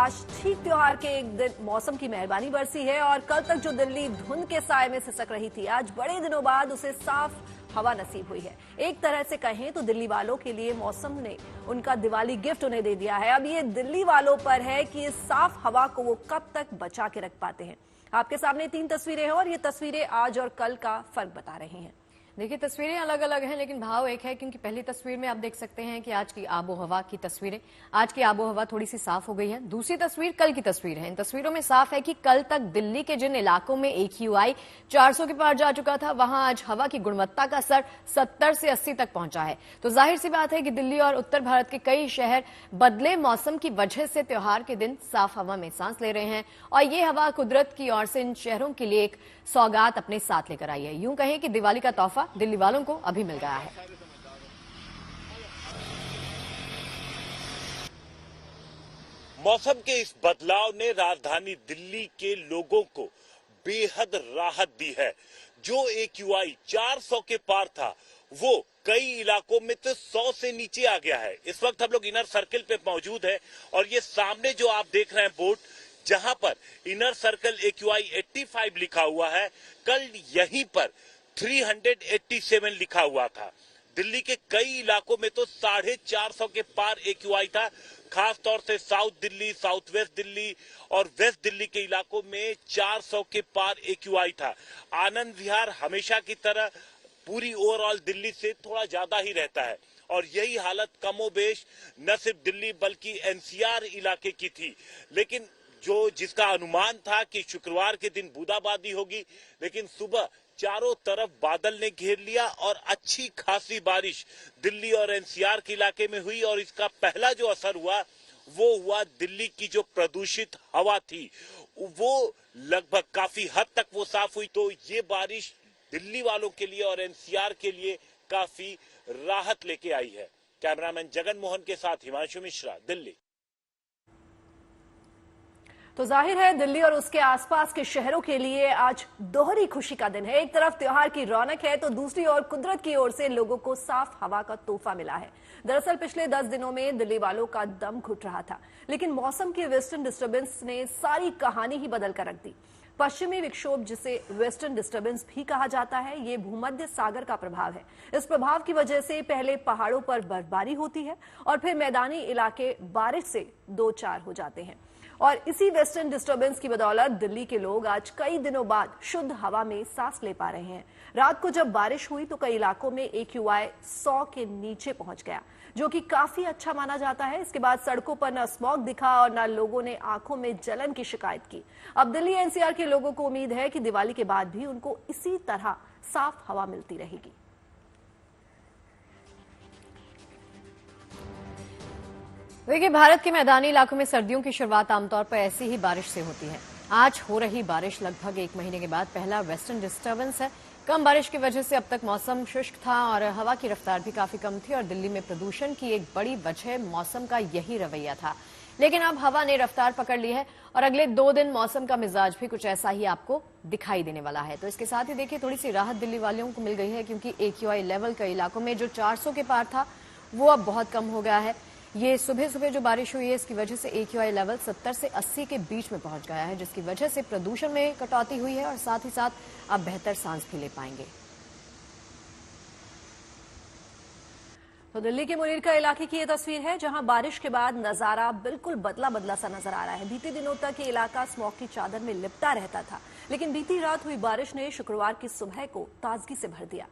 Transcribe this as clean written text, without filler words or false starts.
आज ठीक त्योहार के एक दिन मौसम की मेहरबानी बरसी है और कल तक जो दिल्ली धुंध के साए में सिसक रही थी, आज बड़े दिनों बाद उसे साफ हवा नसीब हुई है। एक तरह से कहें तो दिल्ली वालों के लिए मौसम ने उनका दिवाली गिफ्ट उन्हें दे दिया है। अब ये दिल्ली वालों पर है कि इस साफ हवा को वो कब तक बचा के रख पाते हैं। आपके सामने 3 तस्वीरें हैं और ये तस्वीरें आज और कल का फर्क बता रही हैं। देखिए, तस्वीरें अलग अलग हैं लेकिन भाव एक है, क्योंकि पहली तस्वीर में आप देख सकते हैं कि आज की आबो हवा की तस्वीरें। आज की आबो हवा थोड़ी सी साफ हो गई है। दूसरी तस्वीर कल की तस्वीर है। इन तस्वीरों में साफ है कि कल तक दिल्ली के जिन इलाकों में AQI 400 के पार जा चुका था, वहां आज हवा की गुणवत्ता का स्तर 70 से 80 तक पहुंचा है। तो जाहिर सी बात है कि दिल्ली और उत्तर भारत के कई शहर बदले मौसम की वजह से त्योहार के दिन साफ हवा में सांस ले रहे हैं और ये हवा कुदरत की ओर से इन शहरों के लिए एक सौगात अपने साथ लेकर आई है। यूं कहें कि दिवाली का तोहफा दिल्ली वालों को अभी मिल गया है। मौसम के इस बदलाव ने राजधानी दिल्ली के लोगों को बेहद राहत दी है। जो AQI 400 के पार था, वो कई इलाकों में तो 100 से नीचे आ गया है। इस वक्त हम लोग इनर सर्कल पे मौजूद है और ये सामने जो आप देख रहे हैं बोर्ड, जहां पर इनर सर्कल AQI 85 लिखा हुआ है, कल यहीं पर 387 लिखा हुआ था। दिल्ली के कई इलाकों में तो 450 के पार AQI था। खास तौर से south Delhi, south west Delhi और वेस्ट दिल्ली के इलाकों में 400 के पार AQI था। आनंद विहार हमेशा की तरह पूरी ओवरऑल दिल्ली से थोड़ा ज्यादा ही रहता है और यही हालत कमोबेश न सिर्फ दिल्ली बल्कि NCR इलाके की थी। लेकिन जिसका अनुमान था कि शुक्रवार के दिन बूंदाबांदी होगी, लेकिन सुबह चारों तरफ बादल ने घेर लिया और अच्छी खासी बारिश दिल्ली और NCR के इलाके में हुई और इसका पहला जो असर हुआ वो हुआ दिल्ली की जो प्रदूषित हवा थी, वो लगभग काफी हद तक वो साफ हुई। तो ये बारिश दिल्ली वालों के लिए और NCR के लिए काफी राहत लेके आई है। कैमरामैन जगन मोहन के साथ हिमांशु मिश्रा, दिल्ली। तो जाहिर है दिल्ली और उसके आसपास के शहरों के लिए आज दोहरी खुशी का दिन है। एक तरफ त्योहार की रौनक है तो दूसरी ओर कुदरत की ओर से लोगों को साफ हवा का तोहफा मिला है। दरअसल पिछले 10 दिनों में दिल्ली वालों का दम घुट रहा था, लेकिन मौसम की वेस्टर्न डिस्टर्बेंस ने सारी कहानी ही बदल कर रख दी। पश्चिमी विक्षोभ, जिसे वेस्टर्न डिस्टर्बेंस भी कहा जाता है, ये भूमध्य सागर का प्रभाव है। इस प्रभाव की वजह से पहले पहाड़ों पर बर्फबारी होती है और फिर मैदानी इलाके बारिश से दो चार हो जाते हैं। और इसी वेस्टर्न डिस्टर्बेंस की बदौलत दिल्ली के लोग आज कई दिनों बाद शुद्ध हवा में सांस ले पा रहे हैं। रात को जब बारिश हुई तो कई इलाकों में AQI 100 के नीचे पहुंच गया, जो कि काफी अच्छा माना जाता है। इसके बाद सड़कों पर न स्मॉग दिखा और न लोगों ने आंखों में जलन की शिकायत की। अब दिल्ली NCR के लोगों को उम्मीद है कि दिवाली के बाद भी उनको इसी तरह साफ हवा मिलती रहेगी। देखिए, भारत के मैदानी इलाकों में सर्दियों की शुरुआत आमतौर पर ऐसी ही बारिश से होती है। आज हो रही बारिश लगभग 1 महीने के बाद पहला वेस्टर्न डिस्टर्बेंस है। कम बारिश की वजह से अब तक मौसम शुष्क था और हवा की रफ्तार भी काफी कम थी और दिल्ली में प्रदूषण की एक बड़ी वजह मौसम का यही रवैया था। लेकिन अब हवा ने रफ्तार पकड़ ली है और अगले 2 दिन मौसम का मिजाज भी कुछ ऐसा ही आपको दिखाई देने वाला है। तो इसके साथ ही देखिए, थोड़ी सी राहत दिल्ली वालों को मिल गई है, क्योंकि AQI लेवल कई इलाकों में जो 400 के पार था वो अब बहुत कम हो गया है। ये सुबह सुबह जो बारिश हुई है, इसकी वजह से AQI लेवल 70 से 80 के बीच में पहुंच गया है, जिसकी वजह से प्रदूषण में कटौती हुई है और साथ ही साथ आप बेहतर सांस भी ले पाएंगे। तो दिल्ली के मुनीर का इलाके की ये तस्वीर है, जहां बारिश के बाद नजारा बिल्कुल बदला बदला सा नजर आ रहा है। बीते दिनों तक ये इलाका स्मॉग की चादर में लिपटा रहता था, लेकिन बीती रात हुई बारिश ने शुक्रवार की सुबह को ताजगी से भर दिया।